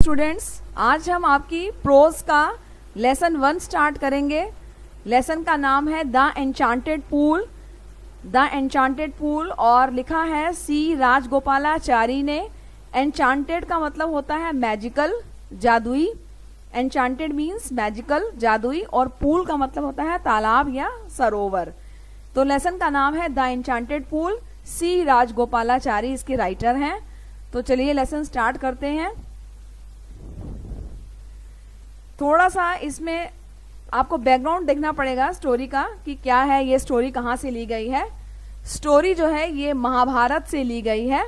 Students, आज हम आपकी प्रोज का लेसन 1 स्टार्ट करेंगे। लेसन का नाम है the enchanted pool. The enchanted pool और लिखा है सी राजगोपालाचारी ने। एन्चांटेड का मतलब होता है मैजिकल, जादुई। एन्चांटेड मीन्स मैजिकल, जादुई, और पूल का मतलब होता है तालाब या सरोवर। तो लेसन का नाम है द एन्चांटेड पूल। सी राजगोपालाचारी इसके राइटर हैं। तो चलिए लेसन स्टार्ट करते हैं। थोड़ा सा इसमें आपको बैकग्राउंड देखना पड़ेगा स्टोरी का कि क्या है, ये स्टोरी कहाँ से ली गई है। स्टोरी जो है ये महाभारत से ली गई है।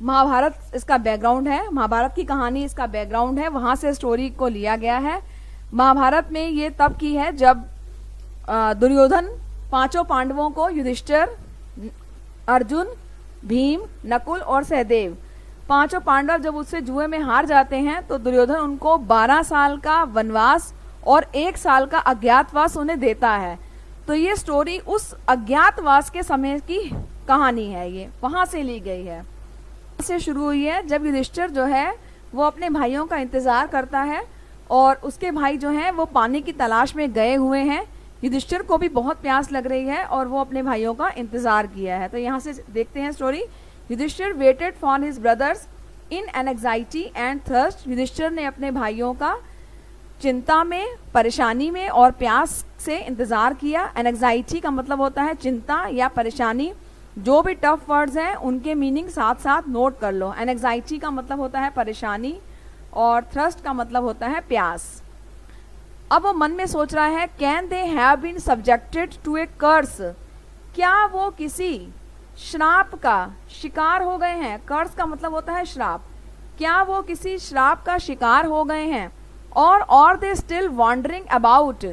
महाभारत इसका बैकग्राउंड है, महाभारत की कहानी इसका बैकग्राउंड है, वहां से स्टोरी को लिया गया है। महाभारत में ये तब की है जब दुर्योधन पांचों पांडवों को युधिष्ठिर, अर्जुन, भीम, नकुल और सहदेव, पांचों पांडव जब उससे जुए में हार जाते हैं तो दुर्योधन उनको 12 साल का वनवास और 1 साल का अज्ञातवास उन्हें देता है। तो ये स्टोरी उस अज्ञातवास के समय की कहानी है, ये वहां से ली गई है। से शुरू हुई है जब युधिष्ठिर जो है वो अपने भाइयों का इंतजार करता है और उसके भाई जो हैं वो पानी की तलाश में गए हुए हैं। युधिष्ठिर को भी बहुत प्यास लग रही है और वो अपने भाइयों का इंतजार किया है। तो यहाँ से देखते हैं story. Yudhishthira waited for his brothers in an anxiety and thirst. Yudhishthira ने अपने भाइयों का चिंता में, परेशानी में और प्यास से इंतजार किया। एंजाइटी का मतलब होता है चिंता या परेशानी। जो भी टफ वर्ड्स हैं उनके मीनिंग साथ साथ नोट कर लो। एंजाइटी का मतलब होता है परेशानी और थ्रस्ट का मतलब होता है प्यास। अब वो मन में सोच रहा है, can they have been subjected to a curse. क्या वो किसी श्राप का शिकार हो गए हैं। कर्स का मतलब होता है श्राप। क्या वो किसी श्राप का शिकार हो गए हैं। और दे स्टिल वॉन्डरिंग अबाउट,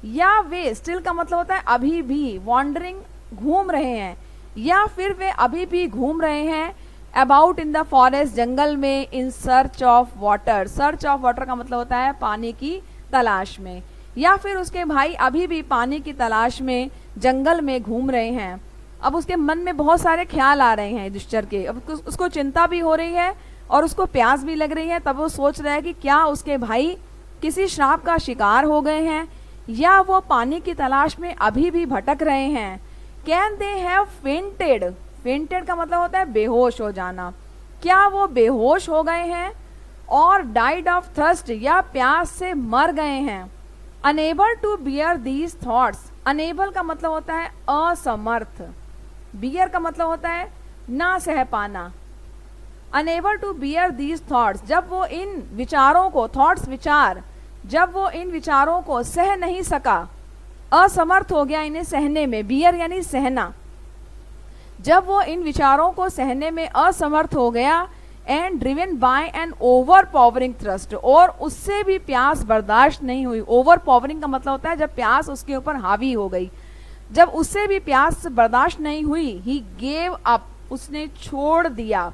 या वे, स्टिल का मतलब होता है अभी भी, वॉन्डरिंग घूम रहे हैं, या फिर वे अभी भी घूम रहे हैं अबाउट इन द फॉरेस्ट, जंगल में, in search of water. Search of water का मतलब होता है पानी की तलाश में, या फिर उसके भाई अभी भी पानी की तलाश में जंगल में घूम रहे हैं। अब उसके मन में बहुत सारे ख्याल आ रहे हैं युधिष्ठिर के। अब उसको चिंता भी हो रही है और उसको प्यास भी लग रही है। तब वो सोच रहा है कि क्या उसके भाई किसी श्राप का शिकार हो गए हैं या वो पानी की तलाश में अभी भी भटक रहे हैं। Can they have fainted. Fainted का मतलब होता है बेहोश हो जाना। क्या वो बेहोश हो गए हैं और डाइड ऑफ थर्स्ट, या प्यास से मर गए हैं। Unable to bear these thoughts. Unable का मतलब होता है असमर्थ। बियर का मतलब होता है ना सह पाना। Unable to bear these thoughts, जब वो इन विचारों को, थॉट्स विचार, जब वो इन विचारों को सह नहीं सका, असमर्थ हो गया इन्हें सहने में। बियर यानी सहना। जब वो इन विचारों को सहने में असमर्थ हो गया, and driven by an overpowering thrust, और उससे भी प्यास बर्दाश्त नहीं हुई। ओवर पावरिंग का मतलब होता है जब प्यास उसके ऊपर हावी हो गई। जब उससे भी प्यास बर्दाश्त नहीं हुई, ही गेव अप, उसने छोड़ दिया।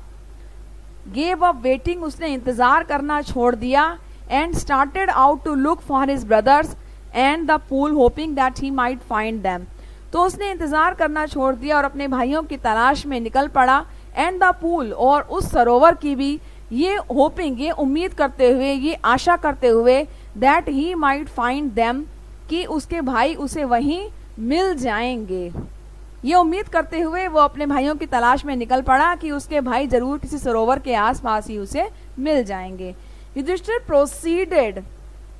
गेव अप वेटिंग, उसने इंतजार करना छोड़ दिया। And started out to look for his brothers and the pool, hoping that he might find them. तो उसने इंतजार करना छोड़ दिया और अपने भाइयों की तलाश में निकल पड़ा। एंड द पूल, और उस सरोवर की भी, ये होपिंग, ये उम्मीद करते हुए, ये आशा करते हुए, that he might find them, कि उसके भाई उसे वहीं मिल जाएंगे। ये उम्मीद करते हुए वो अपने भाइयों की तलाश में निकल पड़ा कि उसके भाई जरूर किसी सरोवर के आसपास ही उसे मिल जाएंगे। युधिष्ठिर प्रोसीडेड।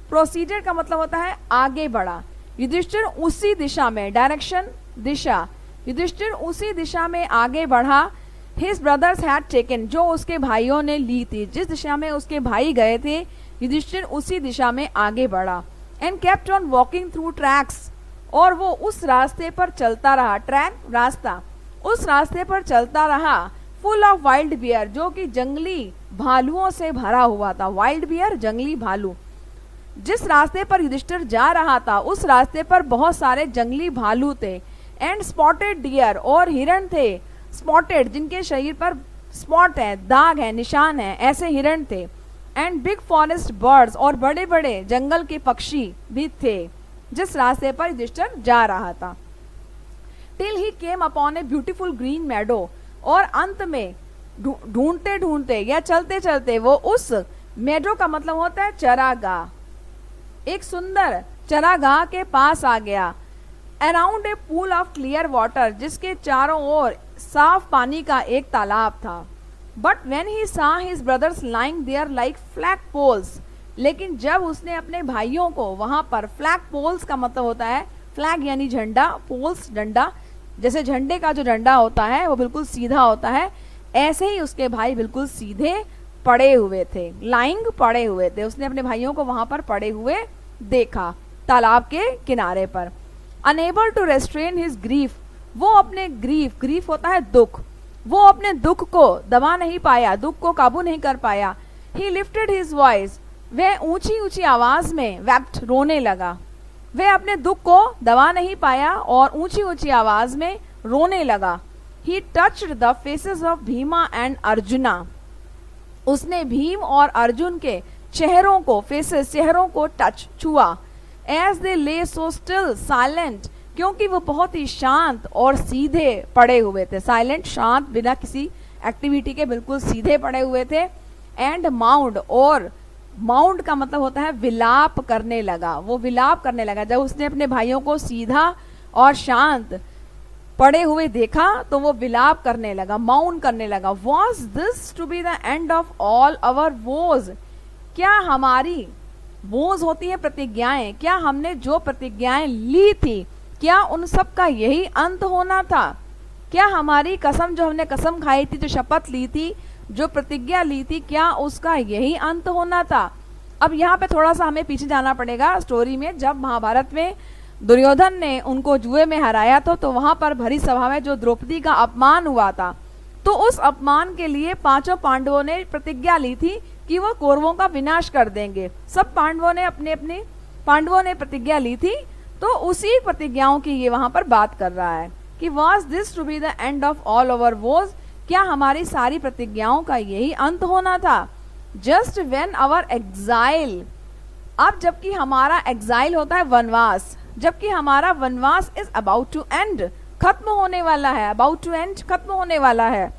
प्रोसीडेड का मतलब होता है आगे बढ़ा। युधिष्ठिर उसी दिशा में, डायरेक्शन, दिशा, युधिष्ठिर उसी दिशा में आगे बढ़ा। हिज ब्रदर्स हैड टेकन, जो उसके भाइयों ने ली थी, जिस दिशा में उसके भाई गए थे, युधिष्ठिर उसी दिशा में आगे बढ़ा। And kept on walking through tracks, और वो उस रास्ते पर चलता रहा। ट्रैक, रास्ता, उस रास्ते पर चलता रहा। फुल ऑफ वाइल्ड बियर, जो कि जंगली भालुओं से भरा हुआ था। वाइल्ड बियर, जंगली भालू। जिस रास्ते पर युधिष्ठिर जा रहा था उस रास्ते पर बहुत सारे जंगली भालू थे। एंड स्पॉटेड डियर, और हिरण थे। स्पॉटेड, जिनके शरीर पर स्पॉट है, दाग है, निशान है, ऐसे हिरण थे। एंड बिग फॉरेस्ट बर्ड्स, और बड़े बड़े जंगल के पक्षी भी थे जिस रास्ते पर युधिष्ठिर जा रहा था। Till he came upon a beautiful green meadow, और अंत में ढूंढते ढूंढते या चलते चलते वो उस मेडो का मतलब होता है चरागाह, एक सुंदर चरागाह के पास आ गया। Around a pool of clear water, जिसके चारों ओर साफ पानी का एक तालाब था। But when he saw his brothers lying there like flag poles, लेकिन जब उसने अपने भाइयों को वहां पर, फ्लैग पोल्स का मतलब होता है फ्लैग यानी झंडा, पोल्स डंडा, जैसे झंडे का जो डंडा होता है वो बिल्कुल सीधा होता है, ऐसे ही उसके भाई बिल्कुल सीधे पड़े हुए थे, लाइंग पड़े हुए थे। उसने अपने भाइयों को वहां पर पड़े हुए देखा तालाब के किनारे पर। Unable to restrain his grief, वो अपने ग्रीफ होता है दुख, वो अपने दुख को दबा नहीं पाया, दुख को काबू नहीं कर पाया। ही लिफ्टेड हिज वॉइस, वह ऊंची ऊंची आवाज में वेप्ट, रोने लगा। वह अपने दुख को दबा नहीं पाया और ऊंची ऊंची आवाज में रोने लगा। ही touched the faces of Bhima and arjuna, उसने भीम और अर्जुन के चेहरों को, फेसेस चेहरों को टच, छुआ। एज दे ले सो स्टिल साइलेंट, क्योंकि वो बहुत ही शांत और सीधे पड़े हुए थे, साइलेंट शांत, बिना किसी एक्टिविटी के बिल्कुल सीधे पड़े हुए थे। एंड माउंड, और माउंड का मतलब होता है विलाप करने लगा, वो विलाप करने लगा। जब उसने अपने भाइयों को सीधा और शांत पड़े हुए देखा तो वो विलाप करने लगा, माउंड करने लगा। Was this to be the end of all our vows, क्या हमारी वोज होती है प्रतिज्ञाएं, क्या हमने जो प्रतिज्ञाएं ली थी, क्या उन सब का यही अंत होना था? क्या हमारी कसम, जो हमने कसम खाई थी, जो शपथ ली थी, जो प्रतिज्ञा ली थी, क्या उसका यही अंत होना था? अब यहाँ पे थोड़ा सा हमें पीछे जाना पड़ेगा स्टोरी में। जब महाभारत में दुर्योधन ने उनको जुए में हराया तो वहां पर भरी सभा में जो द्रौपदी का अपमान हुआ था, तो उस अपमान के लिए पांचों पांडवों ने प्रतिज्ञा ली थी कि वो कौरवों का विनाश कर देंगे। सब पांडवों ने पांडवों ने प्रतिज्ञा ली थी, तो उसी प्रतिज्ञाओं की ये वहां पर बात कर रहा है कि was this to be the end of all over vows, क्या हमारी सारी प्रतिज्ञाओं का यही अंत होना था? जस्ट वेन आवर एग्जाइल, अब जबकि हमारा एग्जाइल होता है वनवास, जबकि हमारा वनवास इज अबाउट टू एंड, खत्म होने वाला है, अबाउट टू एंड, खत्म होने वाला है।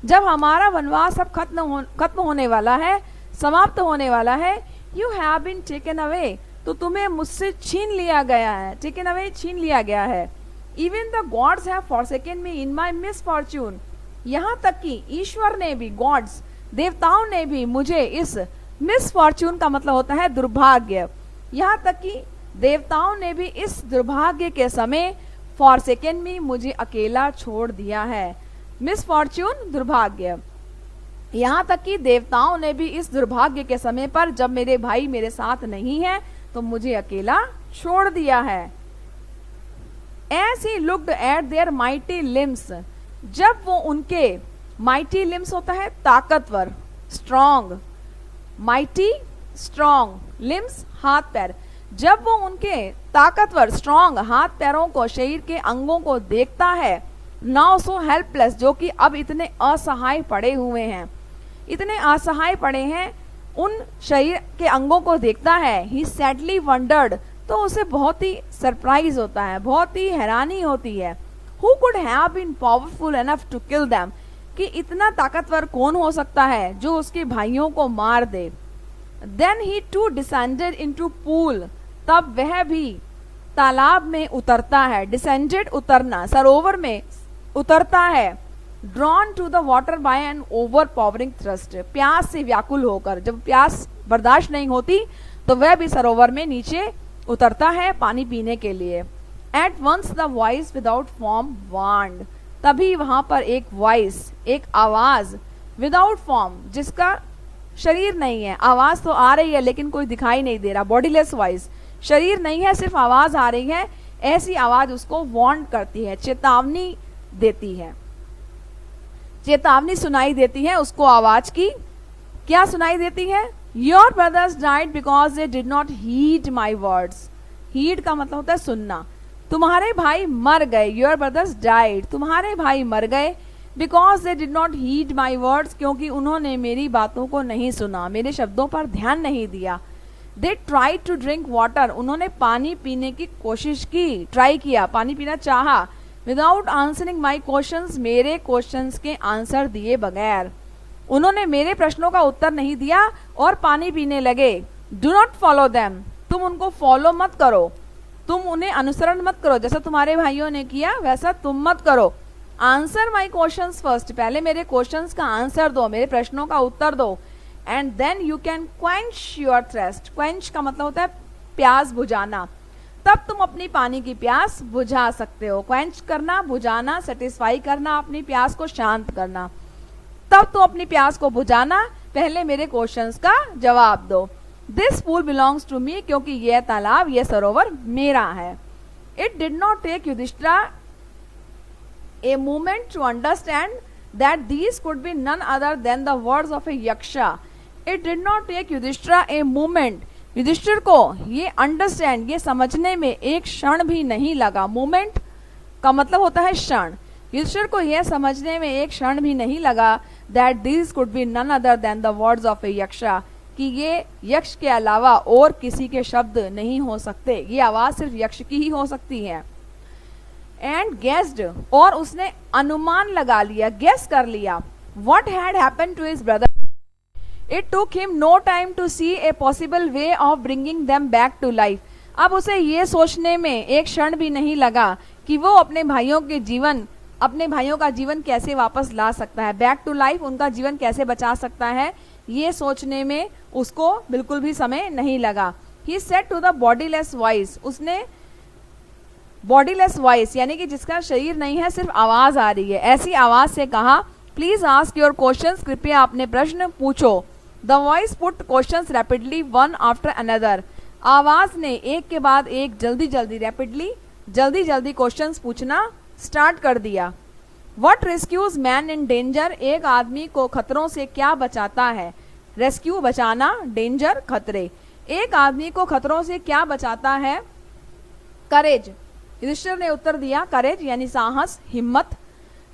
जब हमारा वनवास अब खत्म होने वाला है, समाप्त होने वाला है, you have been taken away, तो तुम्हें मुझसे छीन लिया गया है, टेकन अवे, छीन लिया गया है। Even the gods have forsaken me in my misfortune, यहाँ तक कि ईश्वर ने भी, गॉड्स, देवताओं ने भी मुझे इस मिसफॉर्च्यून का मतलब होता है दुर्भाग्य, यहाँ तक कि देवताओं ने भी इस दुर्भाग्य के समय फॉरसेकन मी, मुझे अकेला छोड़ दिया है। मिसफॉर्च्यून, दुर्भाग्य, यहाँ तक कि देवताओं ने भी इस दुर्भाग्य के समय पर, जब मेरे भाई मेरे साथ नहीं है, तो मुझे अकेला छोड़ दिया है। As he looked at their mighty limbs, जब वो उनके mighty limbs होता है ताकतवर, strong, mighty, strong, limbs हाथ पैर, जब वो उनके ताकतवर strong हाथ पैरों को, शरीर के अंगों को देखता है, now so helpless, जो कि अब इतने असहाय पड़े हुए हैं, इतने असहाय पड़े हैं, उन शरीर के अंगों को देखता है, he sadly wondered, तो उसे बहुत ही सरप्राइज होता है, बहुत ही हैरानी होती है। Who could have been powerful enough to kill them, कि इतना ताकतवर कौन हो सकता है जो उसके भाइयों को मार दे। Then he too descended into pool, तब वह भी तालाब में उतरता है, descended उतरना, सरोवर में उतरता है। Drawn to the water by an overpowering thirst, प्यास से व्याकुल होकर, जब प्यास बर्दाश्त नहीं होती तो वह भी सरोवर में नीचे उतरता है पानी पीने के लिए। At once the voice without form warned, तभी वहां पर एक वॉइस, एक आवाज, विदाउट फॉर्म, जिसका शरीर नहीं है, आवाज तो आ रही है लेकिन कोई दिखाई नहीं दे रहा, बॉडीलेस वॉइस, शरीर नहीं है, सिर्फ आवाज आ रही है, ऐसी आवाज उसको वार्न करती है, चेतावनी देती है, चेतावनी सुनाई देती है उसको आवाज की। क्या सुनाई देती है? Your brothers died because they did not heed my words, heed का मतलब होता है सुनना, तुम्हारे भाई मर गए, योर ब्रदर्स डाइड, तुम्हारे भाई मर गए, because they did not heed my words, क्योंकि उन्होंने मेरी बातों को नहीं सुना, मेरे शब्दों पर ध्यान नहीं दिया। They try to drink water, उन्होंने पानी पीने की कोशिश की, ट्राई किया, पानी पीना चाहा, विदाउट आंसरिंग माई क्वेश्चंस, मेरे क्वेश्चंस के आंसर दिए बगैर। उन्होंने मेरे प्रश्नों का उत्तर नहीं दिया और पानी पीने लगे। डू नॉट फॉलो देम, तुम उनको फॉलो मत करो, तुम उन्हें अनुसरण मत करो, जैसा तुम्हारे भाइयों ने किया वैसा तुम मत करो। आंसर माई क्वेश्चंस फर्स्ट, पहले मेरे क्वेश्चंस का आंसर दो, मेरे प्रश्नों का उत्तर दो। And then you can quench your thrust, quench का मतलब होता है प्यास बुझाना, तब तुम अपनी पानी की प्यास बुझा सकते हो। क्वेंच करना, बुझाना, सेटिस्फाई करना, अपनी प्यास को शांत करना, तब तुम अपनी प्यास को बुझाना। पहले मेरे क्वेश्चंस का जवाब दो। This pool belongs to me, क्योंकि यह तालाब, यह सरोवर मेरा है। It did not take Yudhishthira a moment to understand that these could be none other than the words of a yaksha. It did not take Yudhishthira a moment, Yudhishthira को ये understand, ये समझने में एक क्षण भी नहीं लगा। मोमेंट का मतलब होता है क्षण। युधिष्ठिर को यह समझने में एक क्षण भी नहीं लगा that these could be none other than the words of a yaksha, कि ये यक्ष के अलावा और किसी के शब्द नहीं हो सकते, ये आवाज सिर्फ यक्ष की ही हो सकती है। एंड गेस्ड, और उसने अनुमान लगा लिया, गेस कर लिया, what had happened to his brother. It took him no time to see a possible way of bringing them back to life. अब उसे ये सोचने में एक क्षण भी नहीं लगा कि वो अपने भाइयों का जीवन कैसे वापस ला सकता है, बैक टू लाइफ, उनका जीवन कैसे बचा सकता है, ये सोचने में उसको बिल्कुल भी समय नहीं लगा। He said to the bodiless voice, उसने बॉडीलेस वॉइस यानी कि जिसका शरीर नहीं है, सिर्फ आवाज आ रही है, ऐसी आवाज से कहा, प्लीज आस्क योर क्वेश्चंस, कृपया अपने प्रश्न पूछो। The voice put questions rapidly one after another, आवाज ने एक के बाद एक जल्दी जल्दी क्वेश्चंस पूछना स्टार्ट कर दिया। What rescues man in danger, एक आदमी को खतरों से क्या बचाता है। रेस्क्यू बचाना, डेंजर खतरे, एक आदमी को खतरों से क्या बचाता है। करेज, युधिष्ठिर ने उत्तर दिया, करेज यानी साहस, हिम्मत।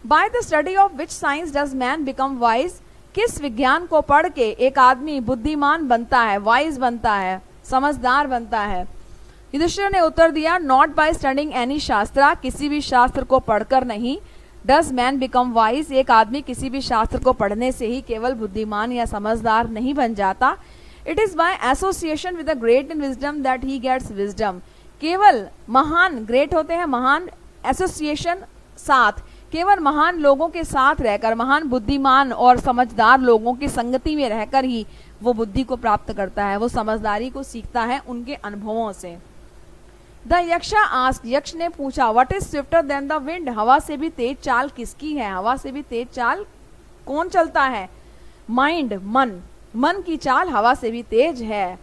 By the study of which science does man become wise, किस विज्ञान को पढ़ के एक आदमी बुद्धिमान बनता है, वाइज बनता है, समझदार बनता है। युधिष्ठिर ने उत्तर दिया, नॉट बाय स्टडिंग एनी शास्त्रा, किसी भी शास्त्र को पढ़कर नहीं। डज मैन बिकम वाइज, एक आदमी किसी भी शास्त्र को पढ़ने से ही केवल बुद्धिमान या समझदार नहीं बन जाता। It is by association with the great in wisdom that he gets wisdom, केवल महान, ग्रेट होते हैं महान, एसोसिएशन साथ, केवल महान लोगों के साथ रहकर, महान बुद्धिमान और समझदार लोगों की संगति में रहकर ही वो बुद्धि को प्राप्त करता है, वो समझदारी को सीखता है उनके अनुभवों से। द यक्षा आस्क्ड, यक्ष ने पूछा, what is swifter than the wind, हवा से भी तेज चाल किसकी है, हवा से भी तेज चाल कौन चलता है। माइंड, मन की चाल हवा से भी तेज है।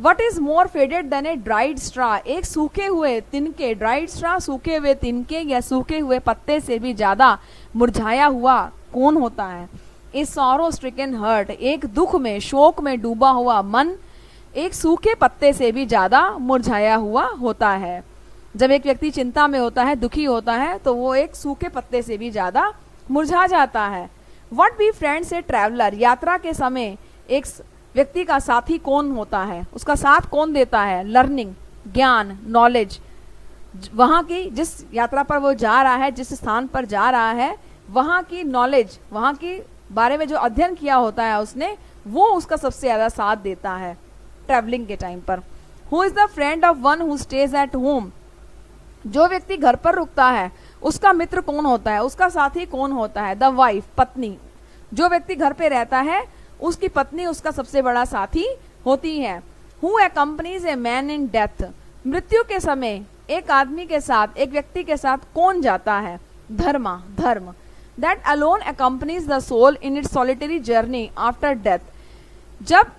What is more faded than a dried straw, एक सूखे हुए तिनके, ड्राइड स्ट्रा सूखे हुए तिनके या सूखे हुए पत्ते से भी ज्यादा मुरझाया हुआ कौन होता है। A sorrow stricken heart, एक दुख में, शोक में डूबा हुआ मन एक सूखे पत्ते से भी ज्यादा मुरझाया हुआ होता है। जब एक व्यक्ति चिंता में होता है, दुखी होता है, तो वो एक सूखे पत्ते से भी ज्यादा मुरझा जाता है। What be friends a traveler, यात्रा के समय एक व्यक्ति का साथी कौन होता है, उसका साथ कौन देता है। लर्निंग, ज्ञान, नॉलेज, वहां की जिस यात्रा पर वो जा रहा है, जिस स्थान पर जा रहा है, वहां की नॉलेज, वहां के बारे में जो अध्ययन किया होता है उसने, वो उसका सबसे ज्यादा साथ देता है ट्रैवलिंग के टाइम पर। Who is the friend of one who stays at home, जो व्यक्ति घर पर रुकता है उसका मित्र कौन होता है, उसका साथी कौन होता है। द वाइफ, पत्नी, जो व्यक्ति घर पे रहता है उसकी पत्नी उसका सबसे बड़ा साथी होती है। Who accompanies a man in death, मृत्यु के समय एक आदमी के साथ, एक व्यक्ति के साथ कौन जाता है। धर्म, that alone accompanies the soul in its solitary journey after death, जब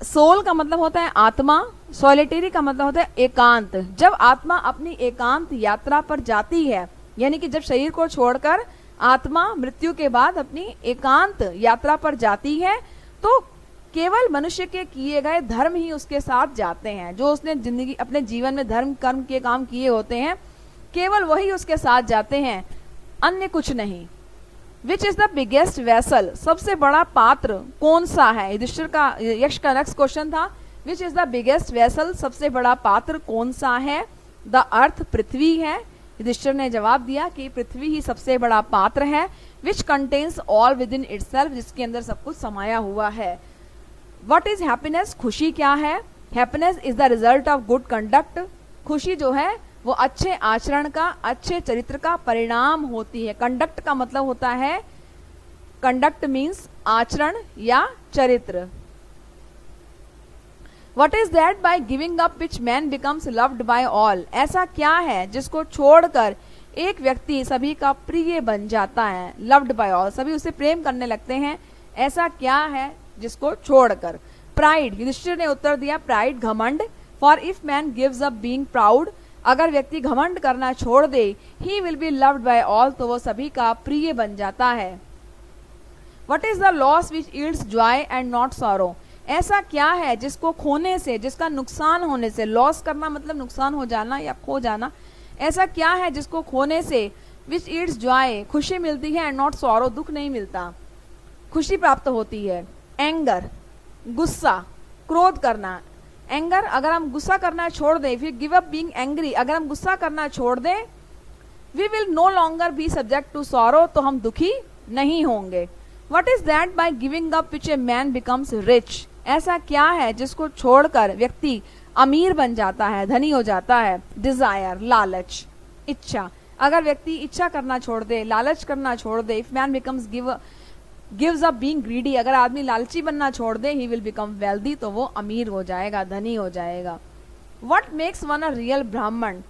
सोल का मतलब होता है आत्मा, सॉलिटरी का मतलब होता है एकांत, जब आत्मा अपनी एकांत यात्रा पर जाती है, यानी कि जब शरीर को छोड़कर आत्मा मृत्यु के बाद अपनी एकांत यात्रा पर जाती है, तो केवल मनुष्य के किए गए धर्म ही उसके साथ जाते हैं, जो उसने जिंदगी अपने जीवन में धर्म कर्म के काम किए होते हैं, केवल वही उसके साथ जाते हैं, अन्य कुछ नहीं। Which is the biggest vessel, सबसे बड़ा पात्र कौन सा है। युधिष्ठिर का, यक्ष का नेक्स्ट क्वेश्चन था, which is the biggest vessel, सबसे बड़ा पात्र कौन सा है। द अर्थ, पृथ्वी है। युधिष्ठिर ने जवाब दिया कि पृथ्वी ही सबसे बड़ा पात्र है, which contains all with in itself, जिसके अंदर सब कुछ समाया हुआ है। What is happiness? खुशी क्या है? Happiness is the result of good conduct. खुशी जो है वो अच्छे आचरण का, अच्छे चरित्र का परिणाम होती है। कंडक्ट का मतलब होता है, कंडक्ट मीन्स आचरण या चरित्र। What is that by giving up which man becomes loved by all? ऐसा क्या है जिसको छोड़कर एक व्यक्ति सभी का प्रिय बन जाता है? Loved by all, सभी उसे प्रेम करने लगते हैं। ऐसा क्या है जिसको छोड़कर? Pride, युधिष्ठिर ने उत्तर दिया प्राइड, घमंड। For if man gives up being proud, अगर व्यक्ति घमंड करना छोड़ दे, he will be loved by all, तो वो सभी का प्रिय बन जाता है। What is the loss which yields joy and not sorrow? ऐसा क्या है जिसको खोने से, जिसका नुकसान होने से, लॉस करना मतलब नुकसान हो जाना या खो जाना, ऐसा क्या है जिसको खोने से विच ईट्स जॉय, खुशी मिलती है, एंड नॉट सॉरो, दुख नहीं मिलता, खुशी प्राप्त होती है। एंगर, गुस्सा, क्रोध करना। एंगर, अगर हम गुस्सा करना छोड़ दें, फिर गिव अप बीइंग एंग्री, अगर हम गुस्सा करना छोड़ दें, we will no longer be subject to sorrow, तो हम दुखी नहीं होंगे। What is that by giving up which a man becomes rich? ऐसा क्या है जिसको छोड़कर व्यक्ति अमीर बन जाता है, धनी हो जाता है? डिजायर, लालच, इच्छा। अगर व्यक्ति इच्छा करना छोड़ दे, लालच करना छोड़ दे, if man becomes gives up being greedy, अगर आदमी लालची बनना छोड़ दे, ही विल बिकम वेल्दी, तो वो अमीर हो जाएगा, धनी हो जाएगा। What makes one a real Brahmin?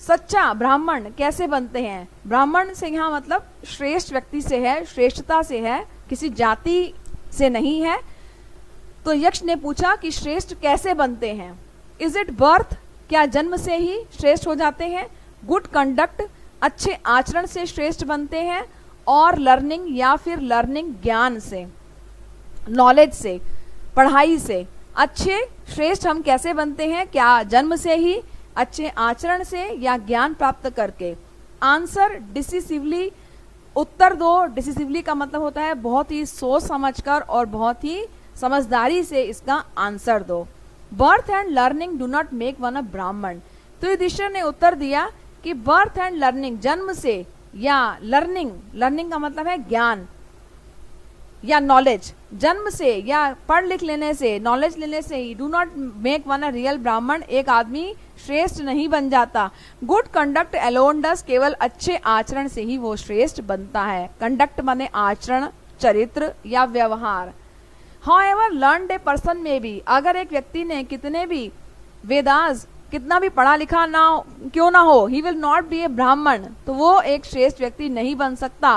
सच्चा ब्राह्मण कैसे बनते हैं? ब्राह्मण से यहाँ मतलब श्रेष्ठ व्यक्ति से है, श्रेष्ठता से है, किसी जाति से नहीं है। तो यक्ष ने पूछा कि श्रेष्ठ कैसे बनते हैं? इज इट बर्थ, क्या जन्म से ही श्रेष्ठ हो जाते हैं? गुड कंडक्ट, अच्छे आचरण से श्रेष्ठ बनते हैं? और लर्निंग, या फिर लर्निंग ज्ञान से, नॉलेज से, पढ़ाई से। अच्छे श्रेष्ठ हम कैसे बनते हैं? क्या जन्म से ही, अच्छे आचरण से, या ज्ञान प्राप्त करके? आंसर डिसिसिवली, उत्तर दो। डिसिसिवली का मतलब होता है बहुत ही सोच समझकर और बहुत ही समझदारी से इसका आंसर दो। Birth and learning do not make one a Brahmin. तो युधिष्ठिर ने उत्तर दिया कि बर्थ एंड लर्निंग, जन्म से या लर्निंग, लर्निंग का मतलब है ज्ञान या नॉलेज, जन्म से या पढ़ लिख लेने से, नॉलेज लेने से ही, do not make one a real Brahmin, एक आदमी श्रेष्ठ नहीं बन जाता। गुड कंडक्ट अलोन डस, केवल अच्छे आचरण से ही वो श्रेष्ठ बनता है। कंडक्ट माने आचरण, चरित्र या व्यवहार। However learned a person may be, अगर एक व्यक्ति ने कितने भी वेदास, कितना भी पढ़ा लिखा ना क्यों ना हो, he will not be a ब्राह्मण, तो वो एक श्रेष्ठ व्यक्ति नहीं बन सकता।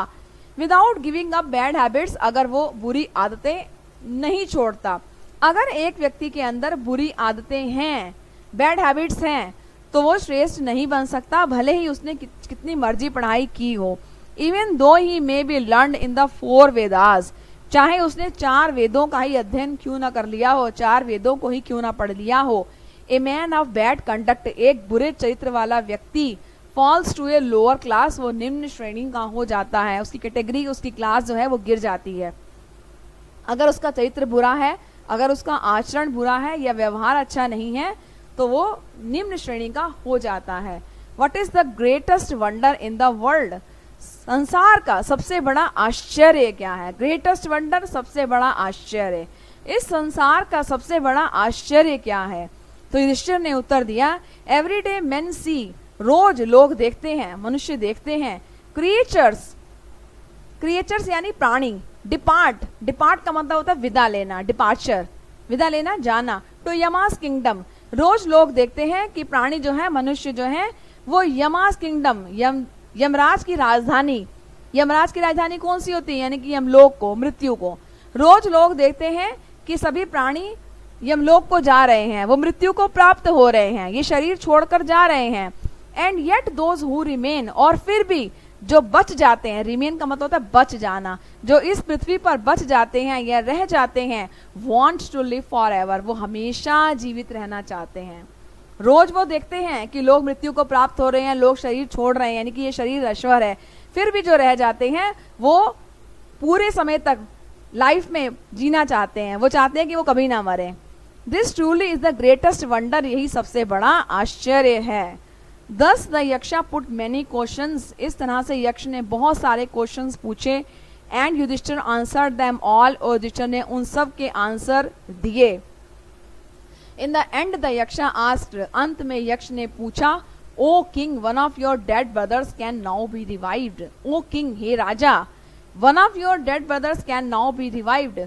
Without giving up bad habits, अगर वो बुरी आदतें नहीं छोड़ता। अगर एक व्यक्ति के अंदर बुरी आदतें हैं, बैड हैबिट्स हैं, तो वो श्रेष्ठ नहीं बन सकता, भले ही उसने कितनी मर्जी पढ़ाई की हो। Even though he may be learned in the 4 Vedas, चाहे उसने 4 वेदों का ही अध्ययन क्यों ना कर लिया हो, 4 वेदों को ही क्यों ना पढ़ लिया हो। A man of bad conduct, एक बुरे चरित्र वाला व्यक्ति, falls to a lower class, वो निम्न श्रेणी का हो जाता है, उसकी कैटेगरी, उसकी क्लास जो है वो गिर जाती है। अगर उसका चरित्र बुरा है, अगर उसका आचरण बुरा है या व्यवहार अच्छा नहीं है, तो वो निम्न श्रेणी का हो जाता है। What is the greatest wonder in the world? संसार का सबसे बड़ा आश्चर्य क्या है? ग्रेटेस्ट वंडर, सबसे बड़ा आश्चर्य। इस संसार का सबसे बड़ा आश्चर्य क्या है? तो युधिष्ठिर ने उत्तर दिया, एवरी डे मेन सी, रोज लोग देखते हैं, मनुष्य देखते हैं, क्रिएचर्स, क्रिएचर्स यानी प्राणी, डिपार्ट, डिपार्ट का मतलब होता है विदा लेना, डिपार्चर, विदा लेना, जाना, टू यमास किंगडम, रोज लोग देखते हैं कि प्राणी जो है, मनुष्य जो है, वो यमास किंगडम, यमराज की राजधानी, यमराज की राजधानी कौन सी होती है? यानी कि यमलोक को, मृत्यु को। रोज लोग देखते हैं कि सभी प्राणी यमलोक को जा रहे हैं, वो मृत्यु को प्राप्त हो रहे हैं, ये शरीर छोड़कर जा रहे हैं। And yet those who remain, और फिर भी जो बच जाते हैं, रिमेन का मतलब होता है बच जाना, जो इस पृथ्वी पर बच जाते हैं या रह जाते हैं, wants to live forever, वो हमेशा जीवित रहना चाहते हैं। रोज वो देखते हैं कि लोग मृत्यु को प्राप्त हो रहे हैं, लोग शरीर छोड़ रहे हैं, यानी कि ये शरीर नश्वर है, फिर भी जो रह जाते हैं वो पूरे समय तक लाइफ में जीना चाहते हैं, वो चाहते हैं कि वो कभी ना मरे। This truly is the greatest wonder, यही सबसे बड़ा आश्चर्य है। Thus the yaksha put many questions. इस तरह से यक्ष ने बहुत सारे क्वेश्चंस पूछे and Yudhishthira answered them all, और युधिष्ठिर ने उन सब के आंसर दिए. In the end the Yaksha asked, अंत में यक्ष ने पूछा, O king one of your dead brothers can now be revived. O king, हे राजा, one of your dead brothers can now be revived.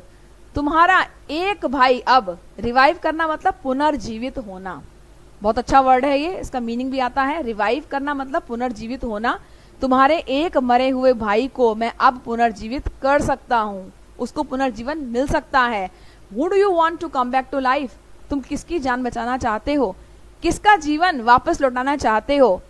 तुम्हारा एक भाई अब, रिवाइव करना मतलब पुनर्जीवित होना, बहुत अच्छा वर्ड है ये, इसका मीनिंग भी आता है. रिवाइव करना मतलब पुनर्जीवित होना. तुम्हारे एक मरे हुए भाई को मैं अब पुनर्जीवित कर सकता हूँ, उसको पुनर्जीवन मिल सकता है. Would you want to come back to life. तुम किसकी जान बचाना चाहते हो, किसका जीवन वापस लौटाना चाहते हो,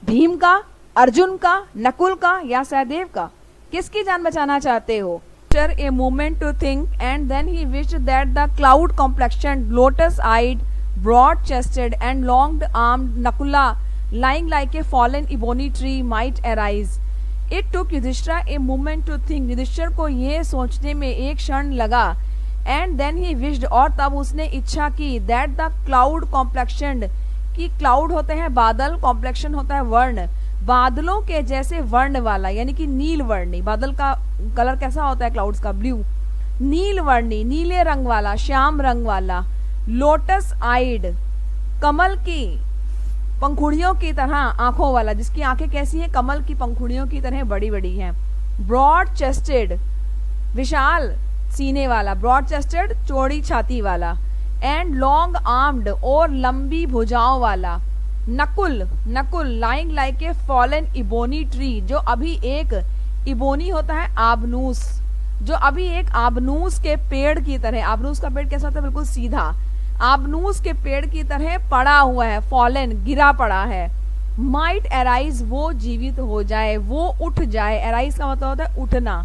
भीम का, अर्जुन का, नकुल का या सहदेव का, किसकी जान बचाना चाहते हो. A moment to think and then he wished that the cloud complexioned, lotus eyed, broad chested and long armed Nakula lying like a fallen ebony tree might arise. It took Yudhishthira a moment to think. Yudhishthir को ये सोचने में एक क्षण लगा. And then he wished, और तब उसने इच्छा की, that the cloud complexioned, कि क्लाउड होते हैं बादल, कॉम्प्लेक्शन होता है वर्ण, बादलों के जैसे वर्ण वाला, यानी कि नील वर्णी. बादल का कलर कैसा होता है क्लाउड्स का, ब्लू. नील वर्णी, नीले रंग वाला, श्याम रंग वाला. लोटस आइड, कमल की पंखुड़ियों की तरह आंखों वाला, जिसकी आंखें कैसी हैं, कमल की पंखुड़ियों की तरह बड़ी बड़ी हैं. ब्रॉड चेस्टेड, विशाल सीने वाला, ब्रॉड चेस्टेड चौड़ी छाती वाला. एंड लॉन्ग आर्म्ड, और लंबी भुजाओं वाला. Nakul, Nakul lying like a fallen ebony tree, जो अभी एक, इबोनी होता है आबनूस, जो अभी एक आबनूस के पेड़ की तरह, आबनूस का पेड़ कैसा होता है, बिल्कुल सीधा, आबनूस के पेड़ की तरह पड़ा हुआ है, फॉलन गिरा पड़ा है. माइट एराइज, वो जीवित हो जाए, वो उठ जाए. एराइज का मतलब होता है उठना.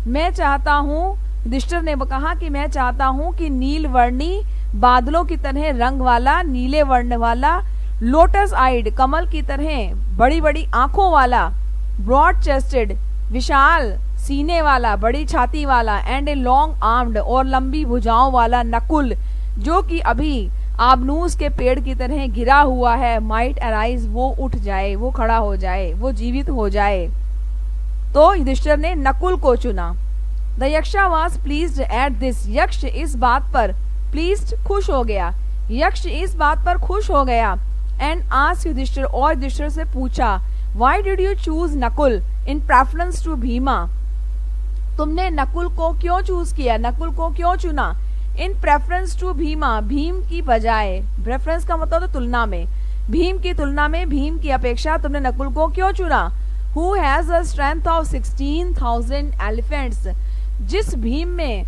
मैं चाहता हूँ, युधिष्ठिर ने कहा कि मैं चाहता हूँ कि नील वर्णी, बादलों की तरह रंग वाला, नीले वर्ण वाला, लोटस आइड, कमल की तरह बड़ी बड़ी आंखों वाला, ब्रॉड चेस्टेड, विशाल सीने वाला, बड़ी छाती वाला, एंड ए लॉन्ग आर्म्ड, और लंबी भुजाओं वाला नकुल, जो कि अभी आबनूस के पेड़ की तरह गिरा हुआ है. माइट अराइज, वो उठ जाए, वो खड़ा हो जाए, वो जीवित हो जाए. तो युधिष्ठिर ने नकुल को चुना. The Yaksha was pleased at this, यक्ष इस बात पर, प्लीज्ड खुश हो गया, यक्ष इस बात पर खुश हो गया. एंड आस्क्ड युधिष्ठिर, और युधिष्ठिर से पूछा, why did you choose Nakul in preference to Bhima. तुमने नकुल को क्यों चूज किया, नकुल को क्यों चुना. इन प्रेफरेंस टू भीमा, भीम की बजाय, प्रेफरेंस का मतलब तो तुलना में, भीम की तुलना में, भीम की अपेक्षा तुमने नकुल को क्यों चुना. Who has the strength of 16,000 elephants, जिस भीम में,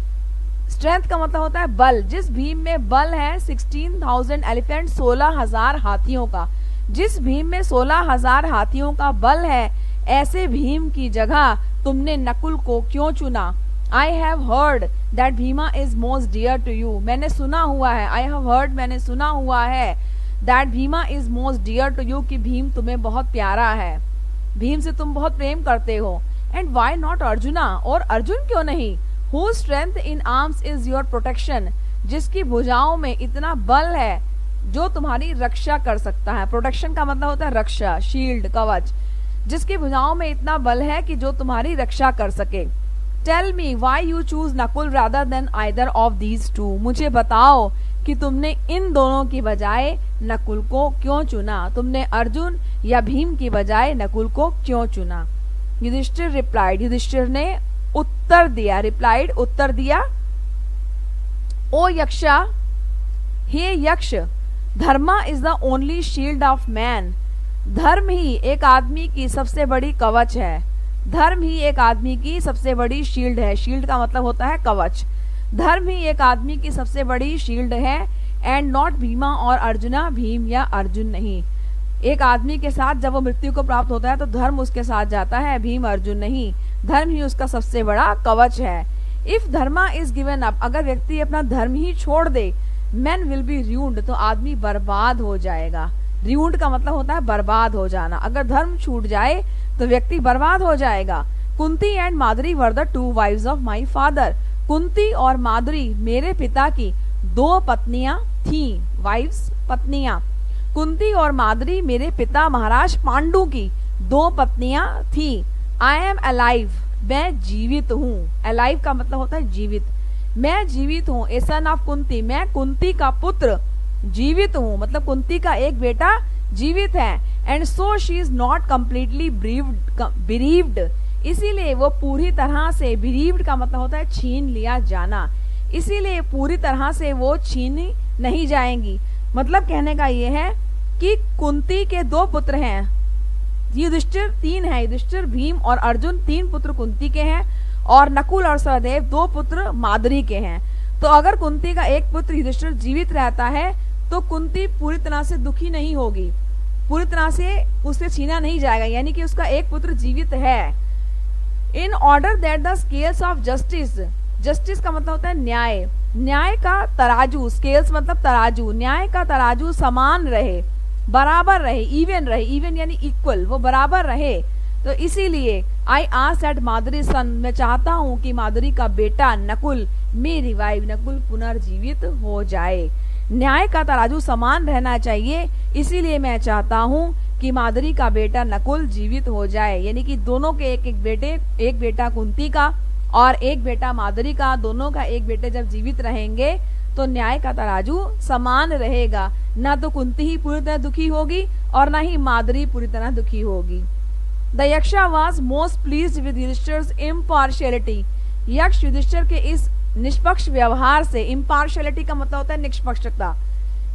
स्ट्रेंथ का मतलब होता है बल, जिस भीम में बल है 16,000 एलिफेंट, 16,000 हाथियों का, जिस भीम में 16,000 हाथियों का बल है, ऐसे भीम की जगह तुमने नकुल को क्यों चुना. I have heard that Bhima is most dear to you. मैंने सुना हुआ है, I have heard, मैंने सुना हुआ है, that Bhima is most dear to you, कि भीम तुम्हें बहुत प्यारा है, भीम से तुम बहुत प्रेम करते हो. And why not Arjuna, और अर्जुन क्यों नहीं. Whose strength in arms is your protection, जिसकी भुजाओं में इतना बल है जो तुम्हारी रक्षा कर सकता है. प्रोटेक्शन का मतलब होता है रक्षा, शील्ड, कवच, जिसकी भुजाओं में इतना बल है कि जो तुम्हारी रक्षा कर सके. Tell me why you choose Nakul rather than either of these two. मुझे बताओ कि तुमने इन दोनों की बजाय नकुल को क्यों चुना, तुमने अर्जुन या भीम की बजाय नकुल को क्यों चुना. युधिष्ठिर रिप्लाइड, युधिष्ठिर ने उत्तर दिया, रिप्लाइड उत्तर दिया. ओ यक्षा, हे यक्ष, Dharma is the only shield of man. धर्म ही एक आदमी की सबसे बड़ी कवच है, धर्म ही एक आदमी की सबसे बड़ी शील्ड है. शील्ड का मतलब होता है कवच. धर्म ही एक आदमी की सबसे बड़ी शील्ड है. एंड नॉट भीमा, और अर्जुना, भीम या अर्जुन नहीं. एक आदमी के साथ जब वो मृत्यु को प्राप्त होता है तो धर्म उसके साथ जाता है, भीम अर्जुन नहीं. धर्म ही उसका सबसे बड़ा कवच है. If Dharma is given up, अगर व्यक्ति अपना धर्म ही छोड़ दे, मैन विल बी र्यूंड, तो आदमी बर्बाद हो जाएगा. र्यूंड का मतलब होता है बर्बाद हो जाना. अगर धर्म छूट जाए तो व्यक्ति बर्बाद हो जाएगा. Kunti and Madhuri were the 2 wives of my father. Kunti और माधुरी मेरे पिता की 2 पत्नियां थीं. वाइव्स, पत्नियां. कुंती और माद्री मेरे पिता महाराज पांडु की 2 पत्नियां थी। आई एम अलाइव, मैं जीवित हूँ। अलाइव का मतलब होता है जीवित। मैं जीवित हूँ। ए सन ऑफ कुंती, मैं कुंती का पुत्र जीवित हूँ, मतलब कुंती का एक बेटा जीवित है। And so she is not completely bereaved, इसीलिए वो पूरी तरह से, बिरीव्ड का मतलब होता है छीन लिया जाना, इसीलिए पूरी तरह से वो छीनी नहीं जाएंगी। मतलब कहने का ये है कि कुंती के 2 पुत्र हैं, युधिष्ठिर 3 हैं, युधिष्ठिर, भीम और अर्जुन 3 पुत्र कुंती के हैं, और नकुल और सहदेव 2 पुत्र माद्री के हैं। तो अगर कुंती का एक पुत्र युधिष्ठिर जीवित रहता है तो कुंती पूरी तरह से दुखी नहीं होगी, पूरी तरह से उससे छीना नहीं जाएगा, यानी कि उसका एक पुत्र जीवित है। In order that the scales of justice, justice का मतलब होता है न्याय, न्याय का तराजू, स्केल्स मतलब तराजू, न्याय का तराजू समान रहे, बराबर रहे, इवन रहे, इवन यानी इक्वल, वो बराबर रहे। तो इसीलिए आई आस्क दैट माद्री सन, मैं चाहता हूँ कि माद्री का बेटा नकुल मे रिवाइव, नकुल पुनर्जीवित हो जाए। न्याय का तराजू समान रहना चाहिए, इसीलिए मैं चाहता हूँ कि माद्री का बेटा नकुल जीवित हो जाए, यानी कि दोनों के एक एक बेटे, एक बेटा कुंती का और एक बेटा माद्री का, दोनों का एक बेटे जब जीवित रहेंगे तो न्याय का तराजू समान रहेगा, ना तो कुंती ही पूरी तरह दुखी होगी और ना ही माद्री पूरी तरह दुखी होगी। The Yaksha was most pleased with Yudhishthir's impartiality, यक्ष युधिष्ठिर के इस निष्पक्ष व्यवहार से, इम्पार्शियलिटी का मतलब होता है निष्पक्षता,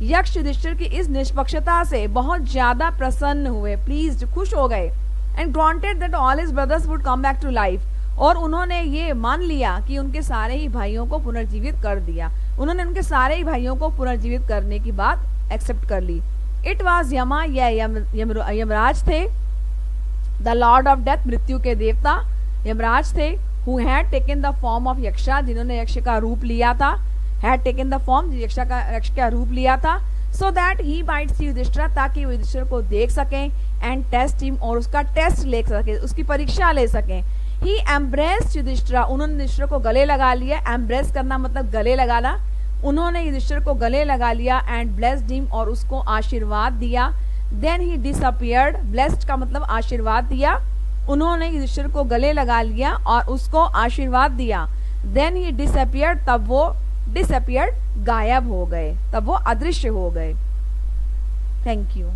यक्ष युधिष्ठिर की इस निष्पक्षता से बहुत ज्यादा प्रसन्न हुए, प्लीज्ड, खुश हो गए। And granted that all his brothers would come back to life, और उन्होंने ये मान लिया कि उनके सारे ही भाइयों को पुनर्जीवित कर दिया, उन्होंने उनके सारे ही भाइयों को पुनर्जीवित करने की बात एक्सेप्ट कर ली। इट वॉज यमा, यह यमराज थे, द लॉर्ड ऑफ डेथ, मृत्यु के देवता यमराज थे, who had taken the form of Yaksha, जिन्होंने यक्ष का रूप लिया था, हैड टेकन द फॉर्म, यक्ष का रूप लिया था, so that he might see Yudhishthira, ताकि वो युधिष्ठिर को देख सकें, एंड टेस्ट हिम, और उसका टेस्ट ले सके, उसकी परीक्षा ले सकें। ही एम्ब्रेस्ड युधिष्ठिर, उन्होंने युधिष्ठिर को गले लगा लिया, एम्ब्रेस करना मतलब गले लगाना, उन्होंने युधिष्ठिर को गले लगा लिया, एंड ब्लेस्ड हिम, और उसको आशीर्वाद दिया। देन ही डिसअपियर्ड, ब्लेस्ड का मतलब आशीर्वाद दिया, उन्होंने युधिष्ठिर को गले लगा लिया और उसको आशीर्वाद दिया। देन ही डिसअपियर्ड, तब वो डिसअपियर्ड, गायब हो गए, तब वो अदृश्य हो गए। Thank you.